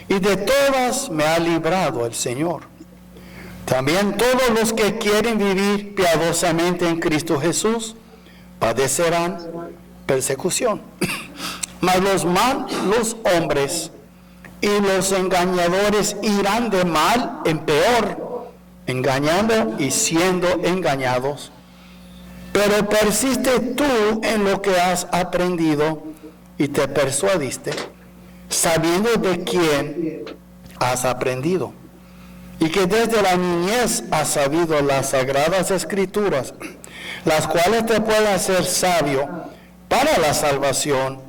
y de todas me ha librado el Señor. También todos los que quieren vivir piadosamente en Cristo Jesús padecerán persecución. Mas los malos hombres y los engañadores irán de mal en peor, engañando y siendo engañados. Pero persiste tú en lo que has aprendido y te persuadiste, sabiendo de quién has aprendido, y que desde la niñez has sabido las sagradas escrituras, las cuales te pueden hacer sabio para la salvación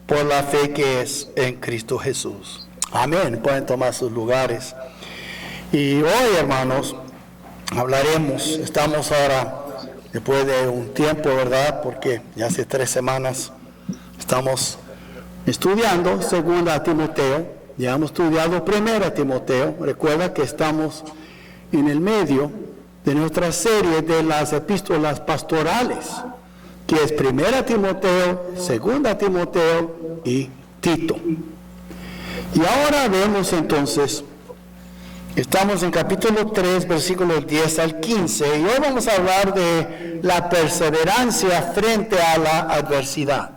por la fe que es en Cristo Jesús. Amén. Pueden tomar sus lugares. Y hoy, hermanos, estamos ahora, después de un tiempo, ¿verdad? Porque ya hace 3 semanas estamos estudiando 2 Timoteo. Ya hemos estudiado 1 Timoteo. Recuerda que estamos en el medio de nuestra serie de las epístolas pastorales, que es 1 Timoteo, 2 Timoteo y Tito. Y ahora vemos entonces, estamos en capítulo 3, versículos 10 al 15, y hoy vamos a hablar de la perseverancia frente a la adversidad.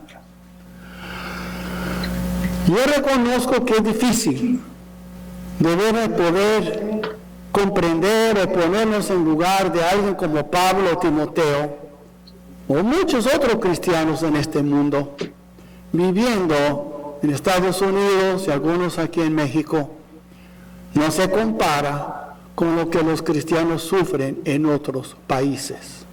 Yo reconozco que es difícil debemos poder comprender o ponernos en lugar de alguien como Pablo o Timoteo o muchos otros cristianos en este mundo, viviendo en Estados Unidos y algunos aquí en México. No se compara con lo que los cristianos sufren en otros países.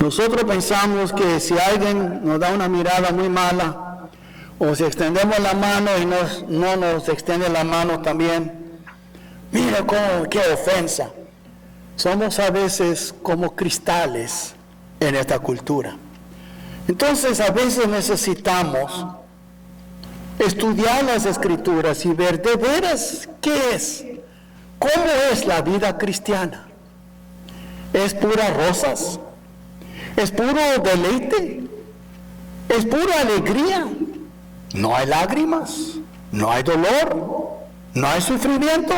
Nosotros pensamos que si alguien nos da una mirada muy mala, o si extendemos la mano y no nos extiende la mano también, mira qué ofensa. Somos a veces como cristales en esta cultura. Entonces a veces necesitamos estudiar las Escrituras y ver de veras qué es, cómo es la vida cristiana. ¿Es pura rosas? ¿Es puro deleite? ¿Es pura alegría? No hay lágrimas, no hay dolor, no hay sufrimiento.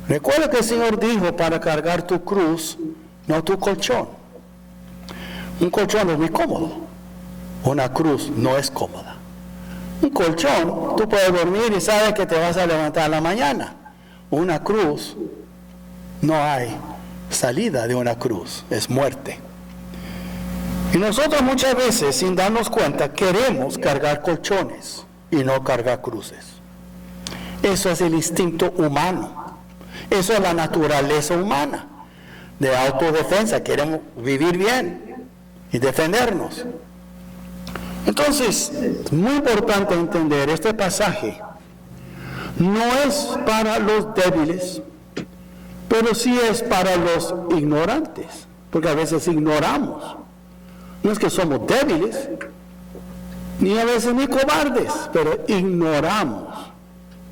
Recuerda que el Señor dijo para cargar tu cruz, no tu colchón. Un colchón es muy cómodo, una cruz no es cómoda. Un colchón, tú puedes dormir y sabes que te vas a levantar a la mañana. Una cruz, no hay salida de una cruz, es muerte. Y nosotros muchas veces, sin darnos cuenta, queremos cargar colchones y no cargar cruces. Eso es el instinto humano. Eso es la naturaleza humana de autodefensa. Queremos vivir bien y defendernos. Entonces, es muy importante entender este pasaje. No es para los débiles, pero sí es para los ignorantes, porque a veces ignoramos. No es que somos débiles, ni a veces ni cobardes, pero ignoramos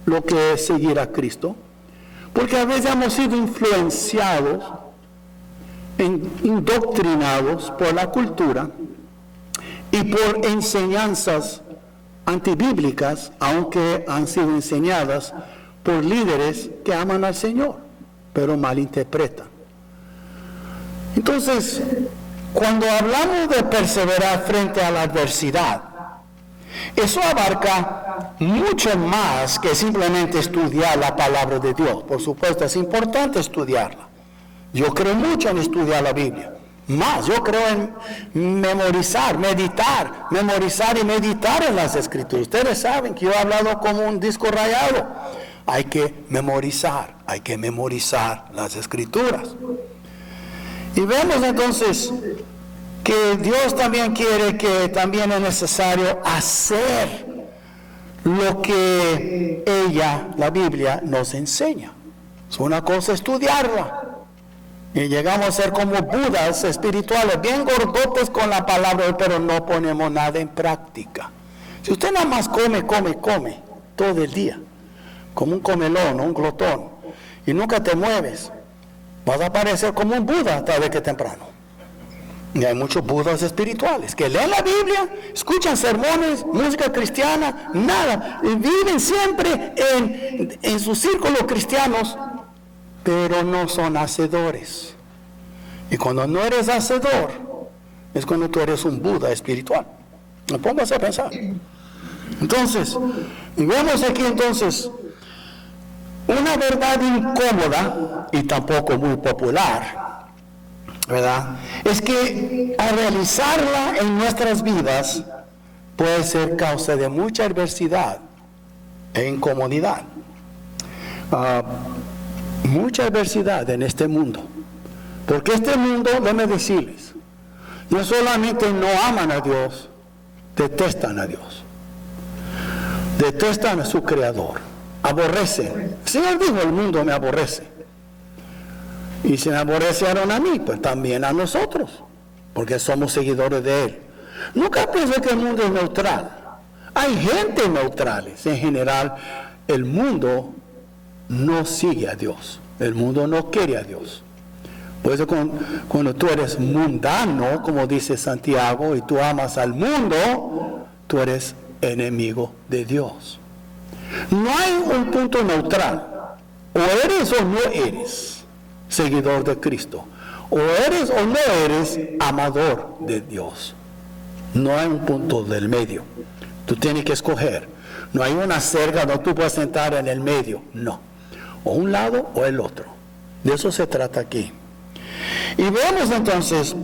lo que es seguir a Cristo, porque a veces hemos sido influenciados, indoctrinados por la cultura y por enseñanzas antibíblicas, aunque han sido enseñadas por líderes que aman al Señor, pero malinterpretan. Entonces, cuando hablamos de perseverar frente a la adversidad, eso abarca mucho más que simplemente estudiar la palabra de Dios. Por supuesto, es importante estudiarla. Yo creo mucho en estudiar la Biblia. Más, yo creo en memorizar y meditar en las Escrituras. Ustedes saben que yo he hablado como un disco rayado. Hay que memorizar las Escrituras. Y vemos entonces que Dios también quiere que también es necesario hacer lo que la Biblia nos enseña. Es una cosa estudiarla. Y llegamos a ser como budas espirituales, bien gordotes con la palabra, pero no ponemos nada en práctica. Si usted nada más come todo el día, como un comelón o un glotón, y nunca te mueves, vas a parecer como un Buda tarde que temprano. Y hay muchos budas espirituales que leen la Biblia, escuchan sermones, música cristiana, nada. Y viven siempre en sus círculos cristianos, pero no son hacedores. Y cuando no eres hacedor, es cuando tú eres un Buda espiritual. Me pongas a pensar. Entonces, y vemos aquí entonces una verdad incómoda y tampoco muy popular, ¿verdad? Es que al realizarla en nuestras vidas puede ser causa de mucha adversidad e incomodidad. Mucha adversidad en este mundo. Porque este mundo, déjame decirles, no solamente no aman a Dios, detestan a Dios. Detestan a su Creador. Aborrecen. El Señor dijo, el mundo me aborrece. Y si me aborrecieron a mí, pues también a nosotros, porque somos seguidores de Él. Nunca pienso que el mundo es neutral. Hay gente neutrales. En general, el mundo no sigue a Dios. El mundo no quiere a Dios. Por eso cuando tú eres mundano, como dice Santiago, y tú amas al mundo, tú eres enemigo de Dios. No hay un punto neutral. O eres o no eres seguidor de Cristo. O eres o no eres amador de Dios. No hay un punto del medio. Tú tienes que escoger. No hay una cerca donde tú puedes sentar en el medio. No. O un lado o el otro. De eso se trata aquí. Y vemos entonces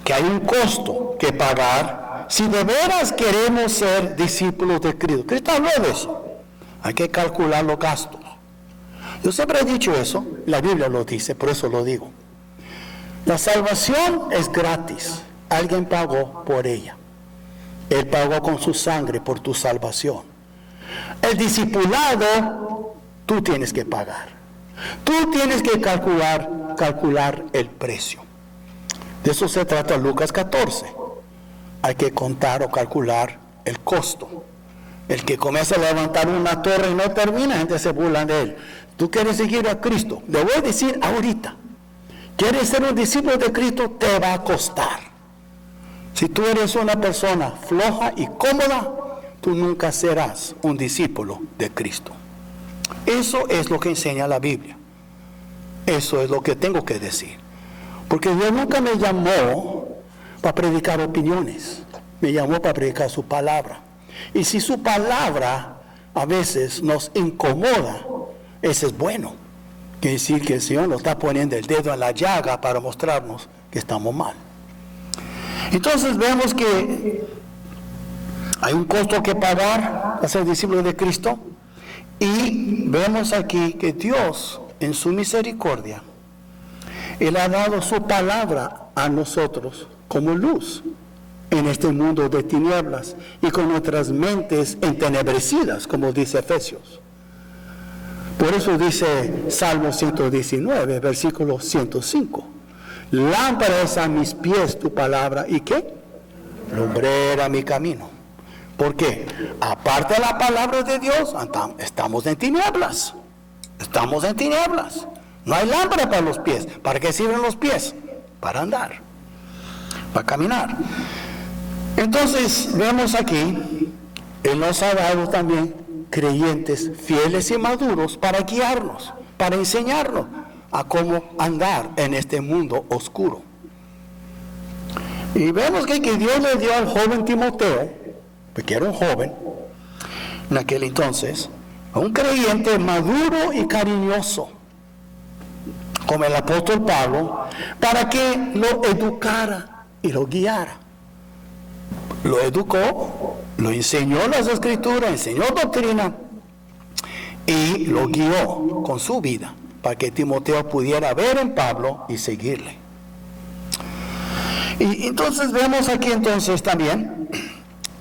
que hay un costo que pagar si de veras queremos ser discípulos de Cristo. Cristo habló de eso. Hay que calcular los gastos. Yo siempre he dicho eso, la Biblia lo dice, por eso lo digo. La salvación es gratis. Alguien pagó por ella. Él pagó con su sangre por tu salvación. El discipulado, tú tienes que pagar. Tú tienes que calcular el precio. De eso se trata Lucas 14. Hay que contar o calcular el costo. El que comienza a levantar una torre y no termina, la gente se burla de él. Tú quieres seguir a Cristo. Le voy a decir ahorita. Quieres ser un discípulo de Cristo, te va a costar. Si tú eres una persona floja y cómoda, tú nunca serás un discípulo de Cristo. Eso es lo que enseña la Biblia. Eso es lo que tengo que decir. Porque Dios nunca me llamó para predicar opiniones. Me llamó para predicar su palabra. Y si su palabra a veces nos incomoda, eso es bueno. Quiere decir que el Señor nos está poniendo el dedo en la llaga para mostrarnos que estamos mal. Entonces vemos que hay un costo que pagar para ser discípulo de Cristo. Y vemos aquí que Dios, en su misericordia, Él ha dado su palabra a nosotros como luz en este mundo de tinieblas y con nuestras mentes entenebrecidas, como dice Efesios. Por eso dice Salmo 119, versículo 105. Lámpara es a mis pies tu palabra, ¿y qué? Lumbrera mi camino. ¿Por qué? Aparte de la palabra de Dios, estamos en tinieblas. Estamos en tinieblas. No hay lámpara para los pies. ¿Para qué sirven los pies? Para andar, para caminar. Entonces, vemos aquí, Él nos ha dado también creyentes fieles y maduros para guiarnos, para enseñarnos a cómo andar en este mundo oscuro. Y vemos que Dios le dio al joven Timoteo, porque era un joven en aquel entonces, a un creyente maduro y cariñoso, como el apóstol Pablo, para que lo educara y lo guiara. Lo educó, lo enseñó las Escrituras, enseñó doctrina y lo guió con su vida para que Timoteo pudiera ver en Pablo y seguirle. Y entonces vemos aquí entonces también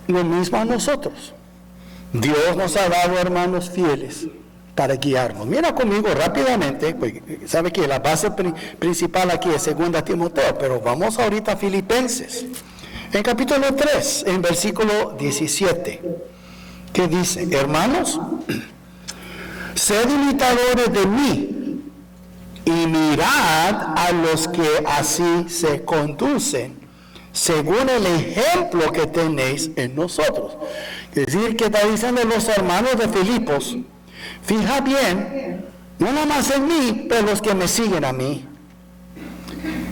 lo mismo a nosotros. Dios nos ha dado hermanos fieles para guiarnos. Mira conmigo rápidamente, pues, sabe que la base principal aquí es 2 Timoteo, pero vamos ahorita a Filipenses. En capítulo 3, en versículo 17, que dice: hermanos, sed imitadores de mí y mi mirad a los que así se conducen, según el ejemplo que tenéis en nosotros. Es decir, que está diciendo los hermanos de Filipos, fija bien, no nada más en mí, pero los que me siguen a mí.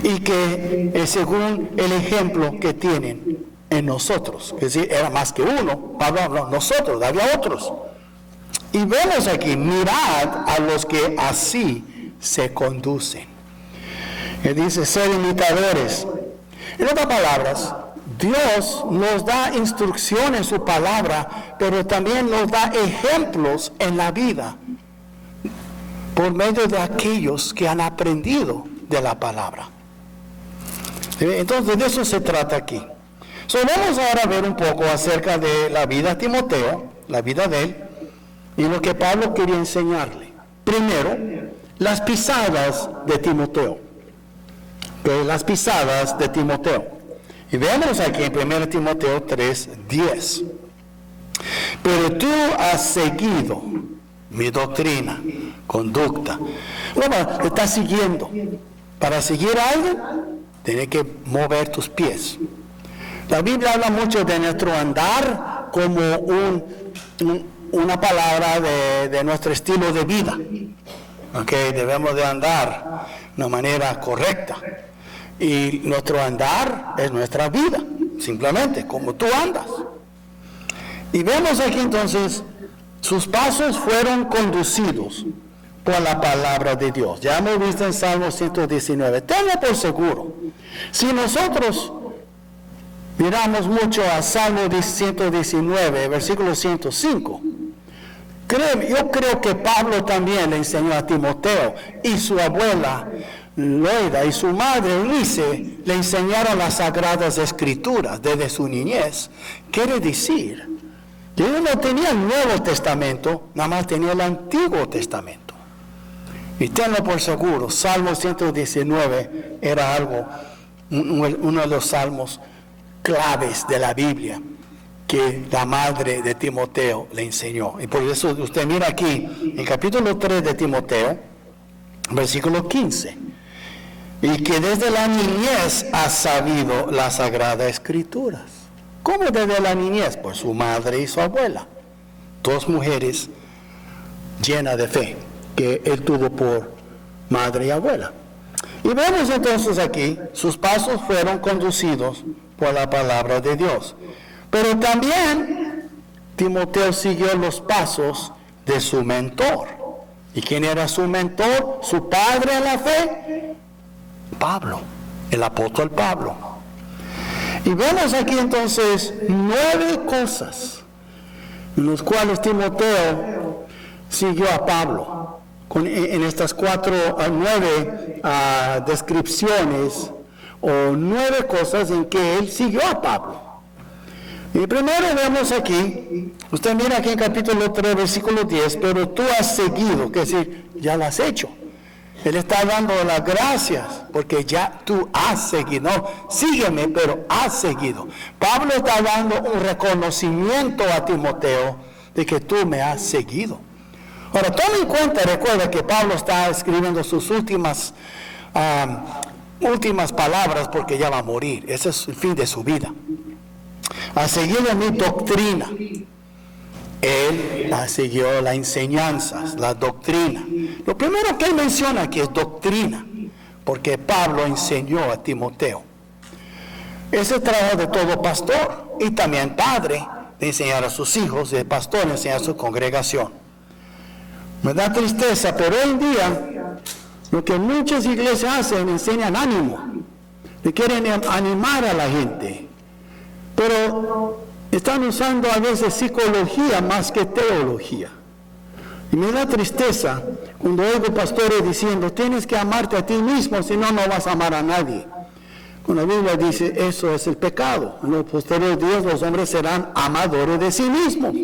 Y que es según el ejemplo que tienen en nosotros. Es decir, era más que uno, Pablo habló, nosotros, había otros. Y vemos aquí, mirad a los que así se conducen. Él dice, ser imitadores. En otras palabras, Dios nos da instrucción en su palabra, pero también nos da ejemplos en la vida por medio de aquellos que han aprendido de la palabra. Entonces, de eso se trata aquí. Vamos ahora a ver un poco acerca de la vida de Timoteo, la vida de él, y lo que Pablo quería enseñarle. Primero, las pisadas de Timoteo. Las pisadas de Timoteo. Y veamos aquí en 1 Timoteo 3:10. Pero tú has seguido mi doctrina, conducta. Bueno, estás siguiendo. Para seguir a alguien, tienes que mover tus pies. La Biblia habla mucho de nuestro andar como una palabra de nuestro estilo de vida. Okay, debemos de andar de una manera correcta. Y nuestro andar es nuestra vida, simplemente como tú andas. Y vemos aquí entonces, sus pasos fueron conducidos por la palabra de Dios. Ya hemos visto en Salmo 119. Tengo por seguro, si nosotros miramos mucho a Salmo 119, versículo 105, yo creo que Pablo también le enseñó a Timoteo, y su abuela Loida y su madre Eunice le enseñaron las Sagradas Escrituras desde su niñez. Quiere decir que ellos no tenían el Nuevo Testamento, nada más tenía el Antiguo Testamento. Y tenlo por seguro, Salmo 119 era uno de los salmos claves de la Biblia que la madre de Timoteo le enseñó. Y por eso usted mira aquí, en capítulo 3 de Timoteo, versículo 15, y que desde la niñez ha sabido las Sagradas Escrituras. ¿Cómo desde la niñez? Pues su madre y su abuela, dos mujeres llenas de fe, que él tuvo por madre y abuela. Y vemos entonces aquí, sus pasos fueron conducidos por la palabra de Dios. Pero también Timoteo siguió los pasos de su mentor. ¿Y quién era su mentor? Su padre en la fe, Pablo, el apóstol Pablo. Y vemos aquí entonces 9 cosas en las cuales Timoteo siguió a Pablo. En estas 9 descripciones o 9 cosas en que él siguió a Pablo. Y primero vemos aquí, usted mira aquí en capítulo 3, versículo 10, pero tú has seguido, que decir, ya lo has hecho. Él está dando las gracias, porque ya tú has seguido. No, sígueme, pero has seguido. Pablo está dando un reconocimiento a Timoteo de que tú me has seguido. Ahora, toma en cuenta, recuerda que Pablo está escribiendo sus últimas palabras porque ya va a morir. Ese es el fin de su vida. Ha seguido mi doctrina. Él ha seguido las enseñanzas, la doctrina. Lo primero que él menciona aquí es doctrina, porque Pablo enseñó a Timoteo. Ese trabajo de todo pastor y también padre, de enseñar a sus hijos, de pastor, de enseñar a su congregación. Me da tristeza, pero hoy en día lo que muchas iglesias hacen, enseñan ánimo, le quieren animar a la gente, pero están usando a veces psicología más que teología. Y me da tristeza cuando oigo pastores diciendo, tienes que amarte a ti mismo, si no, no vas a amar a nadie. Cuando la Biblia dice, eso es el pecado. En los posteriores días los hombres serán amadores de sí mismos.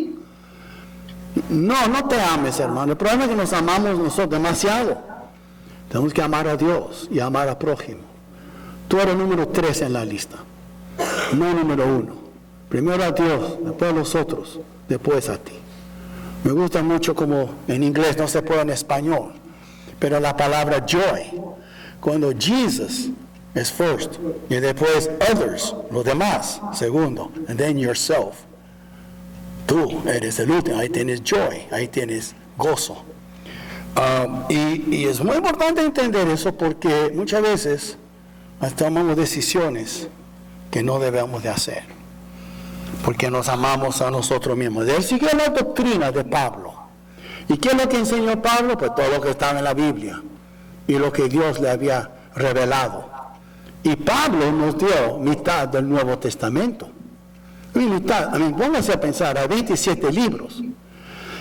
No te ames, hermano. El problema es que nos amamos nosotros demasiado. Tenemos que amar a Dios y amar al prójimo. Tú eres número 3 en la lista, no número 1. Primero a Dios, después a los otros, después a ti. Me gusta mucho como en inglés, no se puede en español, pero la palabra joy. Cuando Jesus es first, y después others, los demás, segundo, and then yourself. Tú eres el último, ahí tienes joy, ahí tienes gozo. Y es muy importante entender eso porque muchas veces tomamos decisiones que no debemos de hacer, porque nos amamos a nosotros mismos. Él siguió la doctrina de Pablo. ¿Y qué es lo que enseñó Pablo? Pues todo lo que estaba en la Biblia y lo que Dios le había revelado. Y Pablo nos dio mitad del Nuevo Testamento. Mitad, pónganse a pensar, hay 27 libros.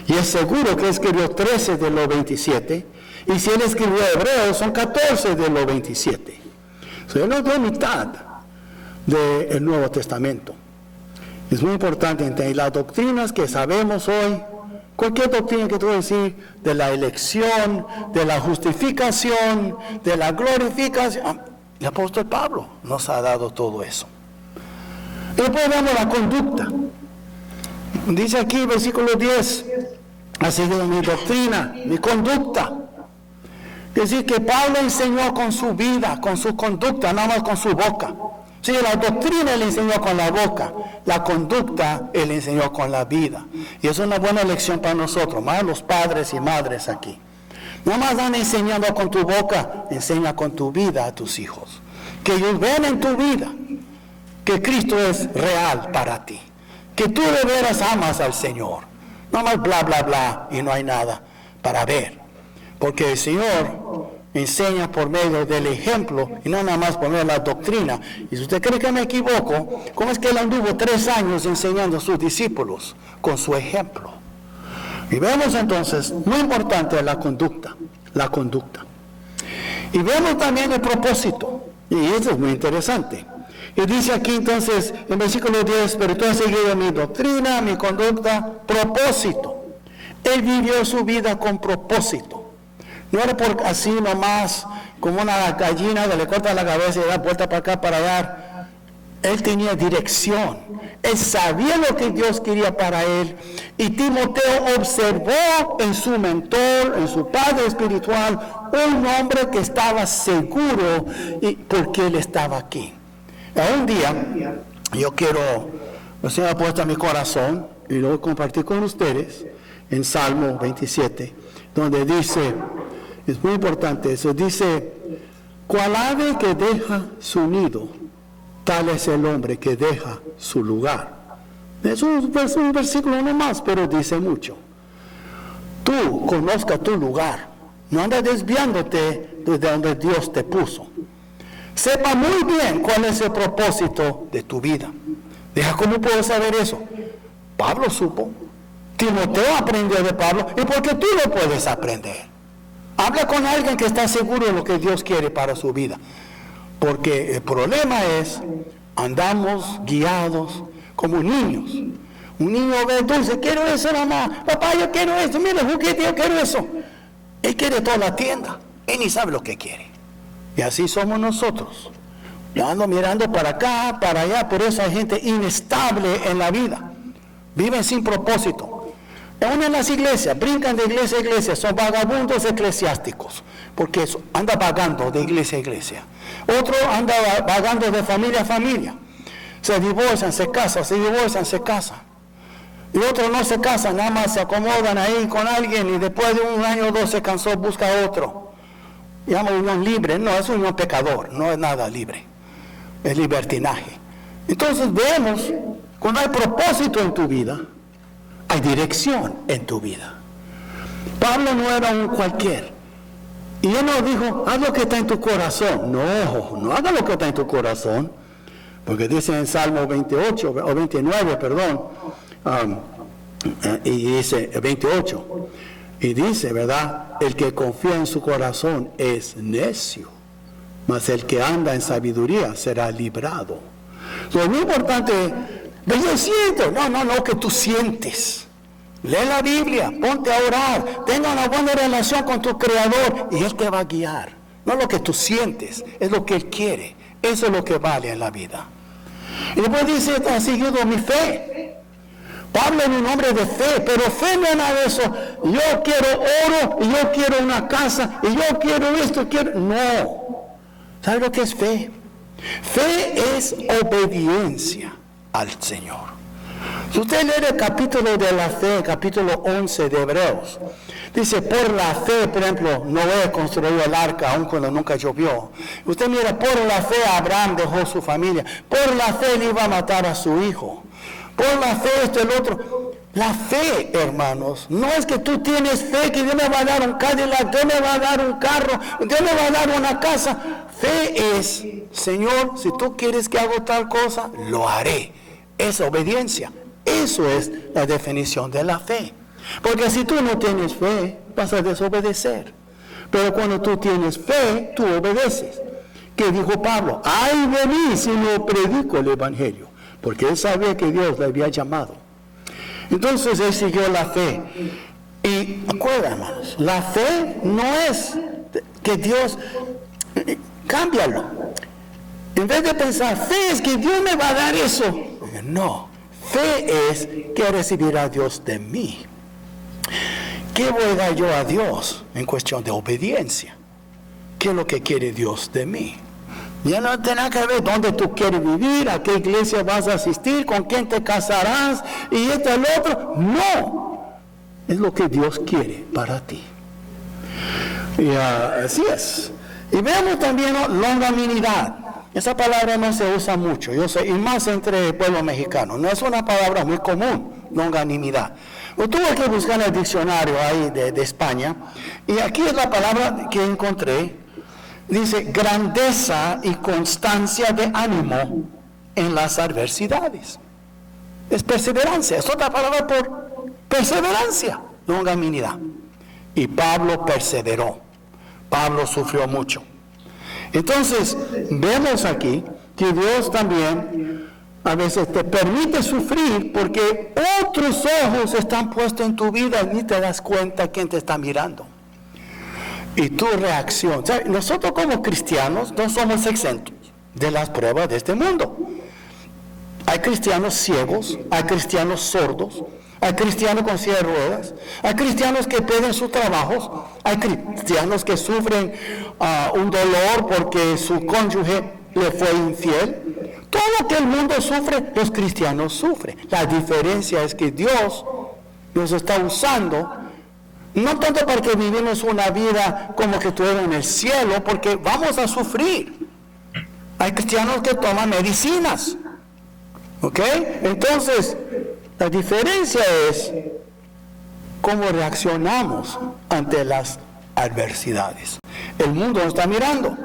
Y es seguro que escribió 13 de los 27. Y si él escribió Hebreos, son 14 de los 27. So, él nos dio mitad del Nuevo Testamento. Es muy importante entender las doctrinas que sabemos hoy. Cualquier doctrina que tú decir de la elección, de la justificación, de la glorificación. El apóstol Pablo nos ha dado todo eso. Y después vemos la conducta. Dice aquí, versículo 10, ha seguido mi doctrina, mi conducta. Es decir, que Pablo enseñó con su vida, con su conducta, no más con su boca. Sí, la doctrina él enseñó con la boca, la conducta él enseñó con la vida. Y es una buena lección para nosotros, más los padres y madres aquí. No más dan enseñando con tu boca, enseña con tu vida a tus hijos. Que ellos vean en tu vida que Cristo es real para ti. Que tú de veras amas al Señor. No más bla, bla, bla y no hay nada para ver. Porque el Señor enseña por medio del ejemplo y no nada más por medio de la doctrina. Y si usted cree que me equivoco, ¿cómo es que él anduvo 3 años enseñando a sus discípulos? Con su ejemplo. Y vemos entonces, muy importante la conducta. Y vemos también el propósito. Y eso es muy interesante. Y dice aquí entonces, en versículo 10, pero tú has seguido mi doctrina, mi conducta, propósito. Él vivió su vida con propósito. No era por así nomás, como una gallina que le corta la cabeza y da vuelta para acá, para allá. Él tenía dirección. Él sabía lo que Dios quería para él. Y Timoteo observó en su mentor, en su padre espiritual, un hombre que estaba seguro y porque él estaba aquí. Un día, yo quiero, el Señor ha puesto en mi corazón, y lo voy a compartir con ustedes, en Salmo 27, donde dice, es muy importante eso, dice, cual ave que deja su nido, tal es el hombre que deja su lugar. Es un versículo no más, pero dice mucho. Tú conozca tu lugar, no andes desviándote desde donde Dios te puso. Sepa muy bien cuál es el propósito de tu vida. Deja, ¿cómo puedo saber eso? Pablo supo. Timoteo aprendió de Pablo. ¿Y por qué tú lo puedes aprender? Habla con alguien que está seguro de lo que Dios quiere para su vida. Porque el problema es, andamos guiados como niños. Un niño ve dulce, quiero eso, mamá. Papá, yo quiero eso. Mira el juguete, yo quiero eso. Él quiere toda la tienda. Él ni sabe lo que quiere. Y así somos nosotros. Yo ando mirando para acá, para allá. Por eso hay gente inestable en la vida. Viven sin propósito. Aún en las iglesias, brincan de iglesia a iglesia. Son vagabundos eclesiásticos. Porque anda vagando de iglesia a iglesia. Otro anda vagando de familia a familia. Se divorcian, se casan, se divorcian, se casan. Y otros no se casan, nada más se acomodan ahí con alguien y después de 1 año o 2 se cansó, busca otro. Llama unión libre. No, es unión pecador, no es nada libre. Es libertinaje. Entonces vemos, cuando hay propósito en tu vida, hay dirección en tu vida. Pablo no era un cualquier. Y él nos dijo, haz lo que está en tu corazón. No haga lo que está en tu corazón. Porque dice en Salmo 28, o 29, perdón, y dice 28, y dice, ¿verdad? El que confía en su corazón es necio, mas el que anda en sabiduría será librado. Lo muy importante es, yo siento, no, que tú sientes. Lee la Biblia, ponte a orar, tenga una buena relación con tu Creador y Él te va a guiar. No lo que tú sientes, es lo que Él quiere. Eso es lo que vale en la vida. Y después dice, ha seguido mi fe. Pablo es un hombre de fe, pero fe no es nada de eso. Yo quiero oro, y yo quiero una casa, y yo quiero esto, quiero... No. ¿Sabe lo que es fe? Fe es obediencia al Señor. Si usted lee el capítulo de la fe, capítulo 11 de Hebreos, dice, por la fe, por ejemplo, Noé construyó el arca aun cuando nunca llovió. Usted mira, por la fe Abraham dejó su familia. Por la fe él iba a matar a su hijo. Por la fe esto y el otro. La fe, hermanos, no es que tú tienes fe que Dios me va a dar un Cadillac, Dios me va a dar un carro, Dios me va a dar una casa. Fe es, Señor, si tú quieres que haga tal cosa, lo haré. Es obediencia. Eso es la definición de la fe. Porque si tú no tienes fe, vas a desobedecer. Pero cuando tú tienes fe, tú obedeces. ¿Qué dijo Pablo? Ay de mí si no predico el Evangelio. Porque él sabía que Dios le había llamado. Entonces él siguió la fe. Y acuérdense, hermanos, la fe no es que Dios... cámbialo. En vez de pensar, fe es que Dios me va a dar eso. No. Fe es que recibirá a Dios de mí. ¿Qué voy a dar yo a Dios en cuestión de obediencia? ¿Qué es lo que quiere Dios de mí? Ya no tiene que ver dónde tú quieres vivir, a qué iglesia vas a asistir, con quién te casarás y esto y lo otro. No. Es lo que Dios quiere para ti. Y así es. Y vemos también longanimidad. Esa palabra no se usa mucho, yo sé, y más entre el pueblo mexicano. No es una palabra muy común, longanimidad. Yo tuve que buscar en el diccionario ahí de España, y aquí es la palabra que encontré. Dice, grandeza y constancia de ánimo en las adversidades. Es perseverancia, es otra palabra por perseverancia, longanimidad. Y Pablo perseveró, Pablo sufrió mucho. Entonces, vemos aquí que Dios también a veces te permite sufrir porque otros ojos están puestos en tu vida y ni te das cuenta quién te está mirando. Y tu reacción. ¿Sabes? Nosotros como cristianos no somos exentos de las pruebas de este mundo. Hay cristianos ciegos, hay cristianos sordos, hay cristianos con silla de ruedas, hay cristianos que pierden sus trabajos, hay cristianos que sufren un dolor porque su cónyuge le fue infiel. Todo lo que el mundo sufre, los cristianos sufren. La diferencia es que Dios nos está usando, no tanto porque vivimos una vida como que estuviera en el cielo, porque vamos a sufrir. Hay cristianos que toman medicinas. ¿Ok? Entonces, la diferencia es cómo reaccionamos ante las adversidades. El mundo nos está mirando.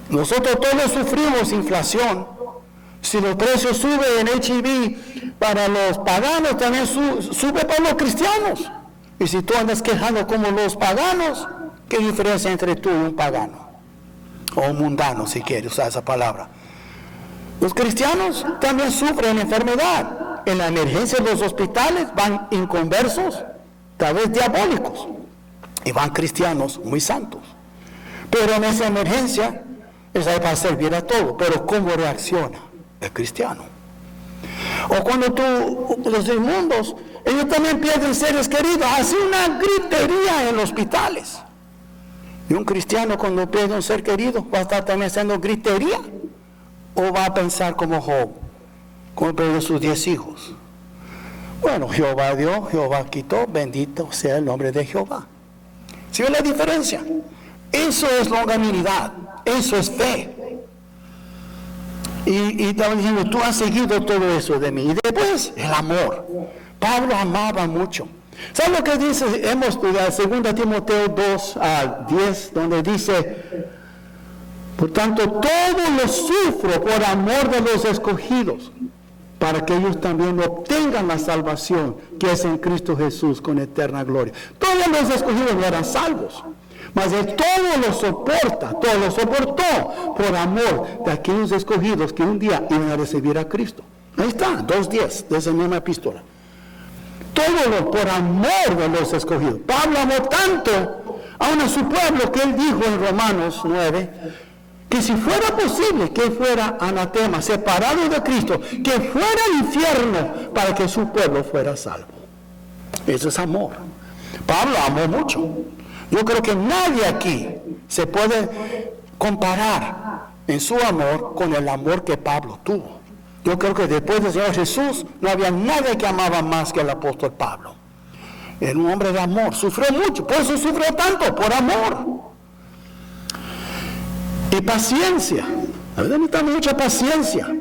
Nosotros todos sufrimos inflación. Si los precios suben en H-E-B para los paganos, también sube para los cristianos. Y si tú andas quejando como los paganos, ¿qué diferencia entre tú y un pagano? O un mundano, si quieres usar esa palabra. Los cristianos también sufren enfermedad. En la emergencia de los hospitales van inconversos, tal vez diabólicos, y van cristianos muy santos. Pero en esa emergencia es ahí para servir a todo. Pero ¿cómo reacciona el cristiano? O cuando los inmundos, ellos también pierden seres queridos, hace una gritería en los hospitales. Y un cristiano cuando pierde un ser querido va a estar también haciendo gritería. ¿O va a pensar como Job, como perdió sus 10 hijos? Bueno, Jehová dio, Jehová quitó, bendito sea el nombre de Jehová. ¿Sí ve la diferencia? Eso es longanimidad, eso es fe. Y estaba diciendo, tú has seguido todo eso de mí. Y después, el amor. Pablo amaba mucho. ¿Sabes lo que dice? Hemos estudiado 2 Timoteo 2:10, donde dice... Por tanto, todo lo sufro por amor de los escogidos, para que ellos también obtengan la salvación que es en Cristo Jesús con eterna gloria. Todos los escogidos no eran salvos, mas Él todo lo soporta, todo lo soportó por amor de aquellos escogidos que un día iban a recibir a Cristo. Ahí está, 2:10 de esa misma epístola. Todo lo por amor de los escogidos. Pablo amó tanto aún a su pueblo que él dijo en Romanos 9, que si fuera posible que él fuera anatema, separado de Cristo, que fuera al infierno para que su pueblo fuera salvo. Eso es amor. Pablo amó mucho. Yo creo que nadie aquí se puede comparar en su amor con el amor que Pablo tuvo. Yo creo que después del Señor Jesús no había nadie que amaba más que el apóstol Pablo. Era un hombre de amor, sufrió mucho, por eso sufrió tanto, por amor. Y paciencia, a veces necesitamos mucha paciencia.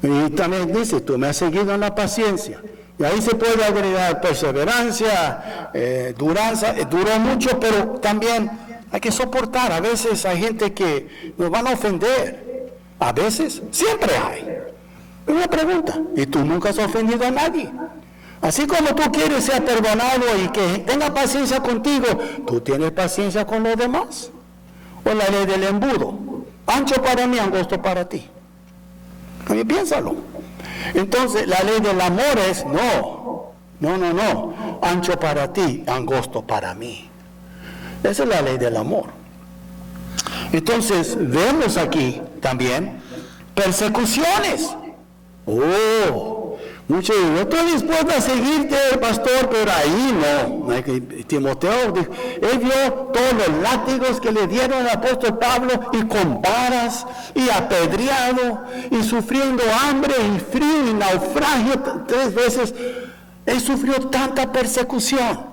Y también dice, tú me has seguido en la paciencia. Y ahí se puede agregar perseverancia, duranza. Duró mucho, pero también hay que soportar. A veces hay gente que nos van a ofender. A veces, siempre hay. Una pregunta, ¿y tú nunca has ofendido a nadie? Así como tú quieres ser perdonado y que tenga paciencia contigo, ¿tú tienes paciencia con los demás? O la ley del embudo, ancho para mí, angosto para ti. A mí piénsalo. Entonces la ley del amor es no, ancho para ti, angosto para mí. Esa es la ley del amor. Entonces vemos aquí también persecuciones. Muchos dicen, yo estoy dispuesto a seguirte, pastor, pero ahí no. Timoteo, él vio todos los látigos que le dieron al apóstol Pablo, y con varas, y apedreado, y sufriendo hambre, y frío, y naufragio 3 veces. Él sufrió tanta persecución.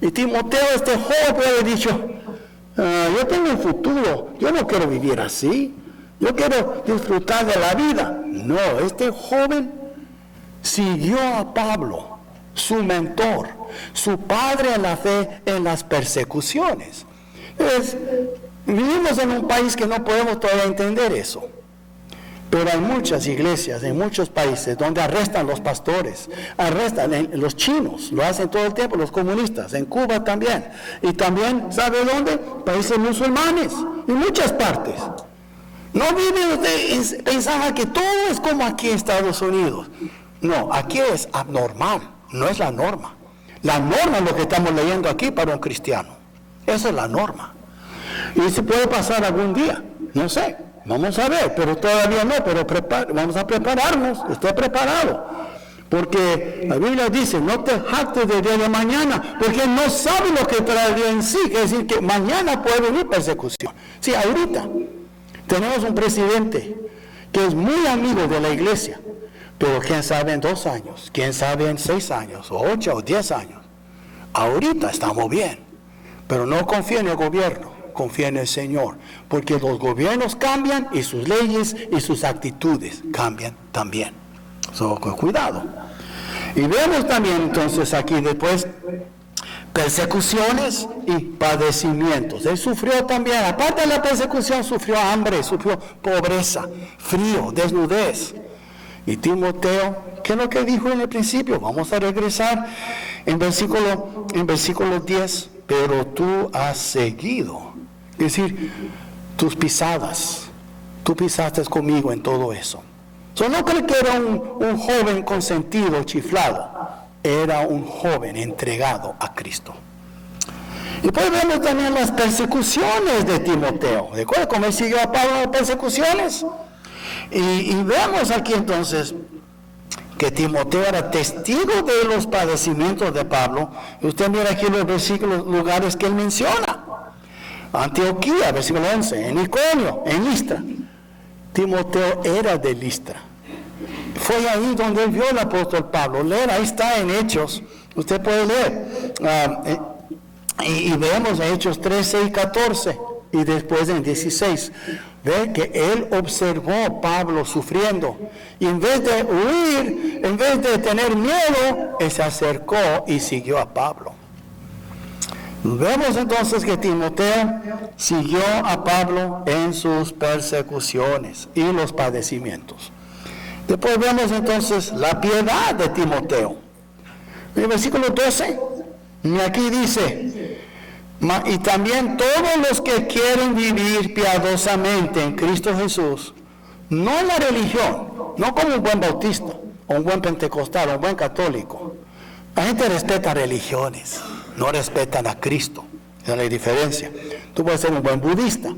Y Timoteo, este joven, le ha dicho, yo tengo un futuro, yo no quiero vivir así, yo quiero disfrutar de la vida. No, este joven siguió a Pablo, su mentor, su padre en la fe, en las persecuciones. Entonces, vivimos en un país que no podemos todavía entender eso. Pero hay muchas iglesias en muchos países donde arrestan los pastores, arrestan los chinos, lo hacen todo el tiempo, los comunistas, en Cuba también. Y también, ¿sabe dónde? Países musulmanes, en muchas partes. No vive usted pensando que todo es como aquí en Estados Unidos. No, aquí es abnormal, no es la norma. La norma es lo que estamos leyendo aquí para un cristiano. Esa es la norma. Y se puede pasar algún día, no sé, vamos a ver, pero todavía no, pero vamos a prepararnos, esté preparado. Porque la Biblia dice, no te jactes del día de mañana, porque no sabe lo que traerá en sí, es decir, que mañana puede venir persecución. Sí, ahorita tenemos un presidente que es muy amigo de la iglesia, pero quién sabe en 2 años, quién sabe en 6 años, o 8 o 10 años. Ahorita estamos bien, pero no confía en el gobierno, confía en el Señor, porque los gobiernos cambian y sus leyes y sus actitudes cambian también. Cuidado. Y vemos también entonces aquí después persecuciones y padecimientos. Él sufrió también, aparte de la persecución, sufrió hambre, sufrió pobreza, frío, desnudez. Y Timoteo, ¿qué es lo que dijo en el principio? Vamos a regresar en versículo 10. Pero tú has seguido, es decir, tus pisadas, tú pisaste conmigo en todo eso. No creo que era un joven consentido, chiflado, era un joven entregado a Cristo. Y pues vemos también las persecuciones de Timoteo. ¿Recuerda cómo él siguió a Pablo en las persecuciones? Y vemos aquí entonces que Timoteo era testigo de los padecimientos de Pablo. Y usted mira aquí los versículos, lugares que él menciona. Antioquía, versículo 11, en Iconio, en Listra. Timoteo era de Listra. Fue ahí donde él vio al apóstol Pablo. Leer, ahí está en Hechos. Usted puede leer. Y vemos en Hechos 13 y 14. Y después en 16. Ve que él observó a Pablo sufriendo. Y en vez de huir, en vez de tener miedo, él se acercó y siguió a Pablo. Vemos entonces que Timoteo siguió a Pablo en sus persecuciones y los padecimientos. Después vemos entonces la piedad de Timoteo. En el versículo 12, y aquí dice, y también todos los que quieren vivir piadosamente en Cristo Jesús, no en la religión, no como un buen bautista, o un buen pentecostal, o un buen católico. La gente respeta religiones, no respetan a Cristo. Esa es la diferencia. Tú puedes ser un buen budista,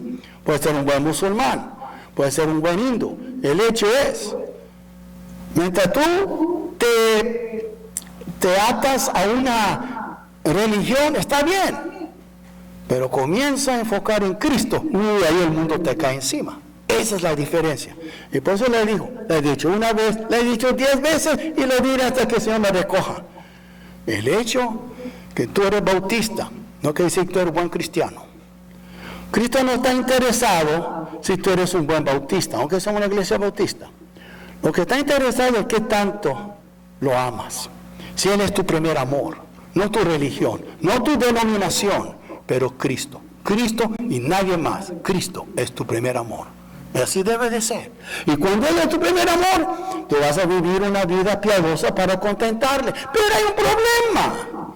puedes ser un buen musulmán, puedes ser un buen hindú. El hecho es, mientras tú te atas a una religión, está bien. pero comienza a enfocar en Cristo, y ahí el mundo te cae encima. Esa es la diferencia. Y por eso le he dicho una vez, le he dicho 10 veces, y lo diré hasta que el Señor me recoja. El hecho que tú eres bautista, no quiere decir que tú eres buen cristiano. Cristo no está interesado si tú eres un buen bautista, aunque somos una iglesia bautista. Lo que está interesado es qué tanto lo amas. Si Él es tu primer amor, no tu religión, no tu denominación, pero Cristo. Cristo y nadie más. Cristo es tu primer amor. Así debe de ser. Y cuando Él es tu primer amor, tú vas a vivir una vida piadosa para contentarle. Pero hay un problema.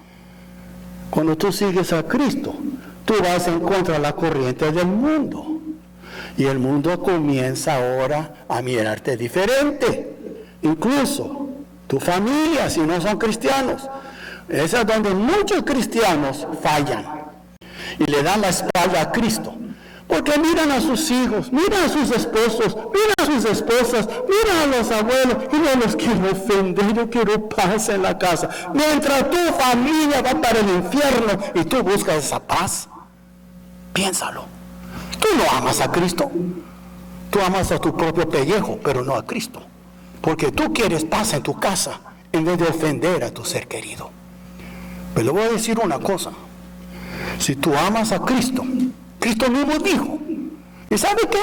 Cuando tú sigues a Cristo, tú vas en contra de la corriente del mundo. Y el mundo comienza ahora a mirarte diferente. Incluso tu familia, si no son cristianos. Esa es donde muchos cristianos fallan. Y le dan la espalda a Cristo. Porque miran a sus hijos, miran a sus esposos, miran a sus esposas, miran a los abuelos, y no los quiero ofender, yo quiero paz en la casa. Mientras tu familia va para el infierno y tú buscas esa paz, piénsalo. Tú no amas a Cristo, tú amas a tu propio pellejo, pero no a Cristo. Porque tú quieres paz en tu casa en vez de ofender a tu ser querido. Pero le voy a decir una cosa. Si tú amas a Cristo, Cristo mismo dijo, ¿y sabe qué?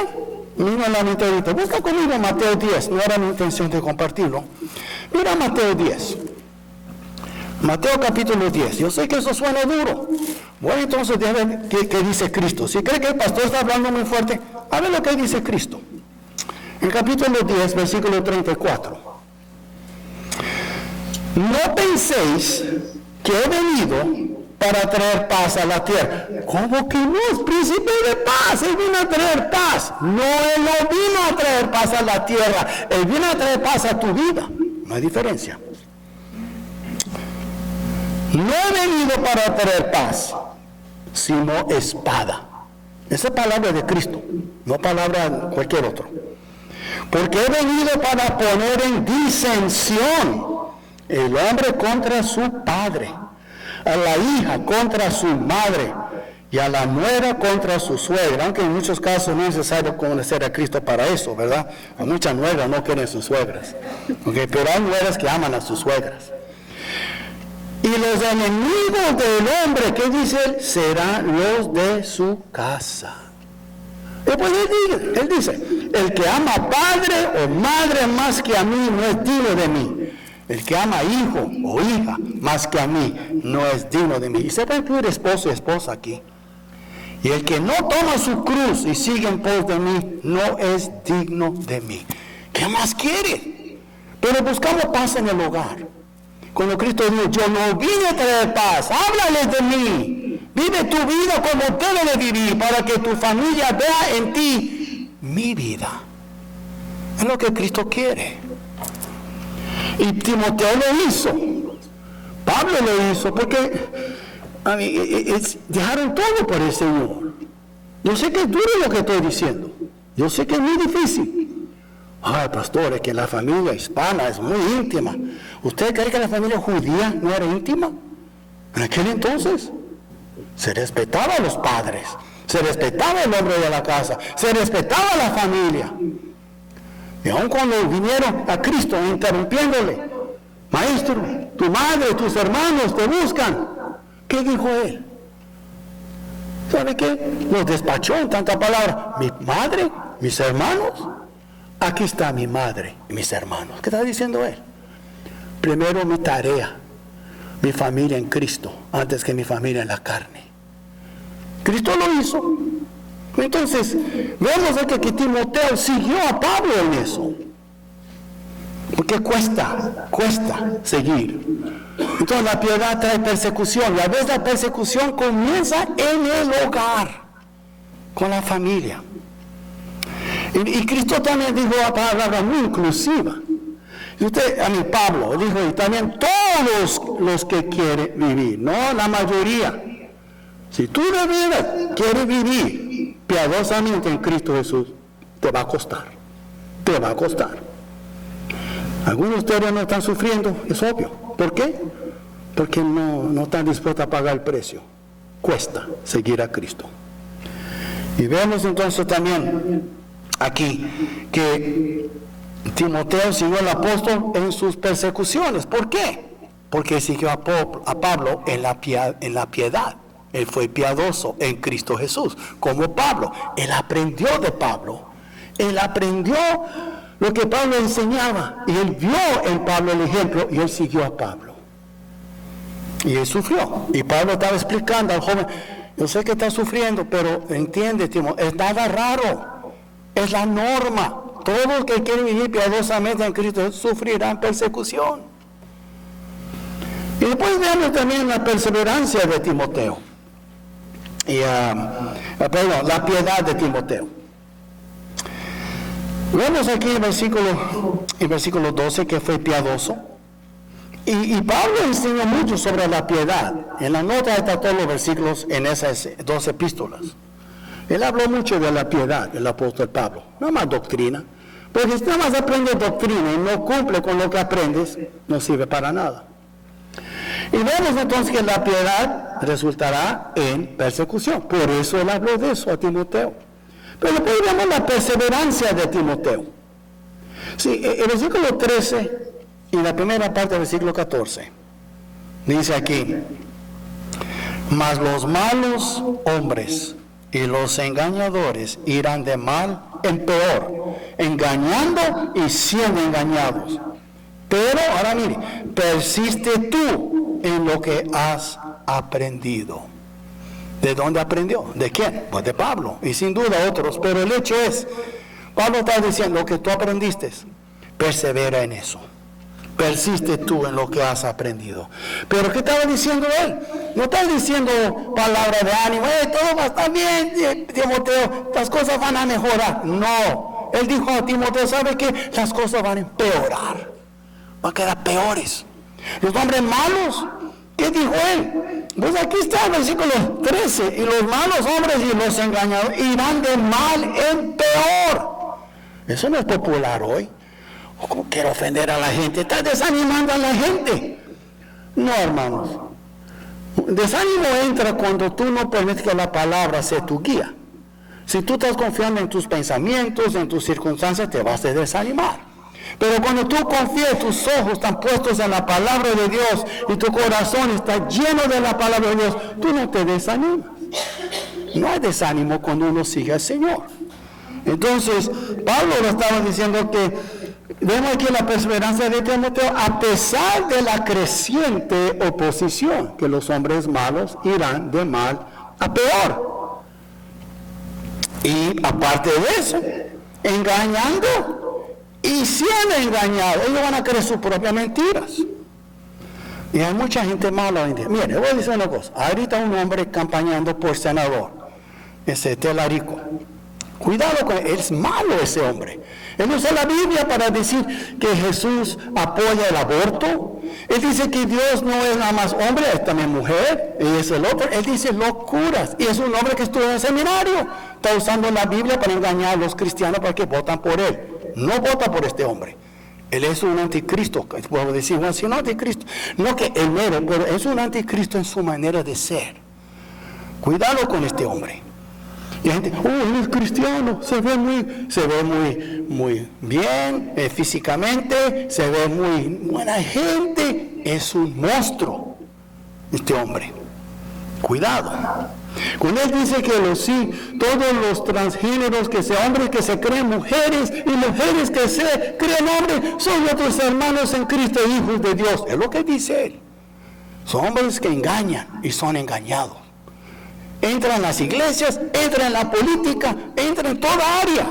Mira la mente ahorita, busca conmigo Mateo 10, no era mi intención de compartirlo. Mira Mateo 10, Mateo capítulo 10, yo sé que eso suena duro. Bueno, entonces déjame ver qué dice Cristo. Si cree que el pastor está hablando muy fuerte, a ver lo que dice Cristo. En capítulo 10, versículo 34. No penséis que he venido para traer paz a la tierra. ¿Cómo que no es príncipe de paz? Él vino a traer paz. No, Él no vino a traer paz a la tierra. Él vino a traer paz a tu vida. No hay diferencia. No he venido para traer paz, sino espada. Esa es palabra de Cristo, no palabra de cualquier otro. Porque he venido para poner en disensión el hombre contra su padre, a la hija contra su madre y a la nuera contra su suegra, aunque en muchos casos no es necesario conocer a Cristo para eso, ¿verdad? A muchas nueras no quieren sus suegras, ¿okay? Pero hay nueras que aman a sus suegras. Y los enemigos del hombre, ¿qué dice él? Serán los de su casa. Después él dice, el que ama padre o madre más que a mí no es digno de mí. El que ama hijo o hija más que a mí no es digno de mí. Y se va a incluir esposo y esposa aquí. Y el que no toma su cruz y sigue en pos de mí no es digno de mí. ¿Qué más quiere? Pero buscamos paz en el hogar. Cuando Cristo dijo, yo no vine a traer paz, háblales de mí. Vive tu vida como debe de vivir para que tu familia vea en ti mi vida. Es lo que Cristo quiere. Y Timoteo lo hizo. Pablo lo hizo porque dejaron todo por el Señor. Yo sé que es duro lo que estoy diciendo. Yo sé que es muy difícil. Ay, pastor, es que la familia hispana es muy íntima. ¿Usted cree que la familia judía no era íntima? En aquel entonces se respetaba a los padres, se respetaba el hombre de la casa, se respetaba a la familia. Y aun cuando vinieron a Cristo interrumpiéndole, maestro, tu madre, tus hermanos te buscan. ¿Qué dijo él? ¿Sabe qué? Los despachó en tanta palabra. Mi madre, mis hermanos. Aquí está mi madre y mis hermanos. ¿Qué está diciendo él? Primero mi tarea, mi familia en Cristo, antes que mi familia en la carne. Cristo lo hizo. Entonces, vemos que Timoteo siguió a Pablo en eso. Porque cuesta seguir. Entonces la piedad trae persecución. Y a veces la persecución comienza en el hogar, con la familia. Y Cristo también dijo a palabra muy inclusiva. Y Pablo dijo, y también todos los que quieren vivir, no la mayoría. Si tú de veras quieres vivir piadosamente en Cristo Jesús, te va a costar. Te va a costar. Algunos de ustedes no están sufriendo, es obvio. ¿Por qué? Porque no están dispuestos a pagar el precio. cuesta seguir a Cristo. Y vemos entonces también aquí que Timoteo siguió al apóstol en sus persecuciones. ¿Por qué? Porque siguió a Pablo en la piedad. Él fue piadoso en Cristo Jesús, como Pablo. Él aprendió de Pablo. Él aprendió lo que Pablo enseñaba. Y él vio en Pablo el ejemplo y él siguió a Pablo. Y él sufrió. Y Pablo estaba explicando al joven, yo sé que está sufriendo, pero entiende, Timoteo, es nada raro. Es la norma. Todos los que quieren vivir piadosamente en Cristo sufrirán persecución. Y después vemos también la perseverancia de Timoteo. Y, la piedad de Timoteo. Vemos aquí en versículo 12 que fue piadoso. Y Pablo enseña mucho sobre la piedad. En la nota está todos los versículos en esas 2 epístolas. Él habló mucho de la piedad, el apóstol Pablo. No más doctrina. Porque si nada más aprendes doctrina y no cumple con lo que aprendes, no sirve para nada. Y vemos entonces que la piedad resultará en persecución. Por eso él habló de eso a Timoteo. Pero después vemos la perseverancia de Timoteo. Sí, el versículo 13 y la primera parte del versículo 14 dice aquí: mas los malos hombres y los engañadores irán de mal en peor, engañando y siendo engañados. Pero, ahora mire, persiste tú en lo que has aprendido. ¿De dónde aprendió? ¿De quién? Pues de Pablo, y sin duda otros. Pero el hecho es, Pablo está diciendo, lo que tú aprendiste, persevera en eso. Persiste tú en lo que has aprendido. Pero ¿qué estaba diciendo él? No está diciendo palabras de ánimo, todo va a estar bien, Timoteo, las cosas van a mejorar. No, él dijo a Timoteo, ¿sabe qué? Las cosas van a empeorar, van a quedar peores. Los hombres malos, ¿qué dijo él? Pues aquí está el versículo 13, y los malos hombres y los engañadores irán de mal en peor. Eso no es popular hoy. ¿Cómo quiero ofender a la gente? ¿Estás desanimando a la gente? No, hermanos. Desánimo entra cuando tú no permites que la palabra sea tu guía. Si tú estás confiando en tus pensamientos, en tus circunstancias, te vas a desanimar. Pero cuando tú confías, tus ojos están puestos en la palabra de Dios y tu corazón está lleno de la palabra de Dios, tú no te desanimas. No hay desánimo cuando uno sigue al Señor. Entonces, Pablo lo estaba diciendo que vemos aquí la perseverancia de Timoteo a pesar de la creciente oposición, que los hombres malos irán de mal a peor. Y aparte de eso, engañando y siendo engañados, ellos van a creer sus propias mentiras. Y hay mucha gente mala hoy en día. Mire, voy a decir una cosa. Ahorita un hombre campañando por senador, ese Telarico. Cuidado con él, es malo ese hombre. Él usa la Biblia para decir que Jesús apoya el aborto. Él dice que Dios no es nada más hombre, es también mujer, y es el otro. Él dice locuras, y es un hombre que estuvo en el seminario. Está usando la Biblia para engañar a los cristianos para que votan por él. No vota por este hombre. Él es un anticristo, puedo decir, bueno, si no anticristo, no que él muere, pero es un anticristo en su manera de ser. Cuidado con este hombre. Y la gente, él es cristiano, se ve muy bien físicamente, se ve muy buena gente, es un monstruo este hombre. Cuidado. Cuando él dice que todos los transgéneros que sean hombres que se creen mujeres y mujeres que se creen hombres son nuestros hermanos en Cristo, hijos de Dios. Es lo que dice él. Son hombres que engañan y son engañados. Entra en las iglesias, entra en la política, entra en todas áreas.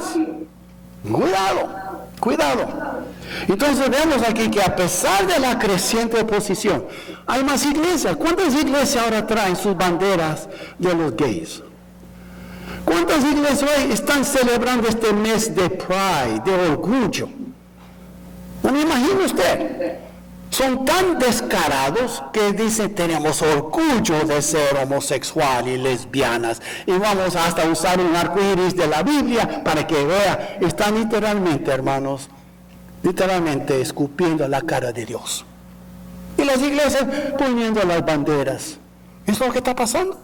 Cuidado. Entonces vemos aquí que a pesar de la creciente oposición, hay más iglesias. ¿Cuántas iglesias ahora traen sus banderas de los gays? ¿Cuántas iglesias hoy están celebrando este mes de Pride, de orgullo? ¿No me imagina usted? Son tan descarados que dicen tenemos orgullo de ser homosexual y lesbianas y vamos hasta usar un arco iris de la Biblia para que vea. Están literalmente, hermanos, escupiendo la cara de Dios. Y las iglesias poniendo las banderas. ¿Es lo que está pasando?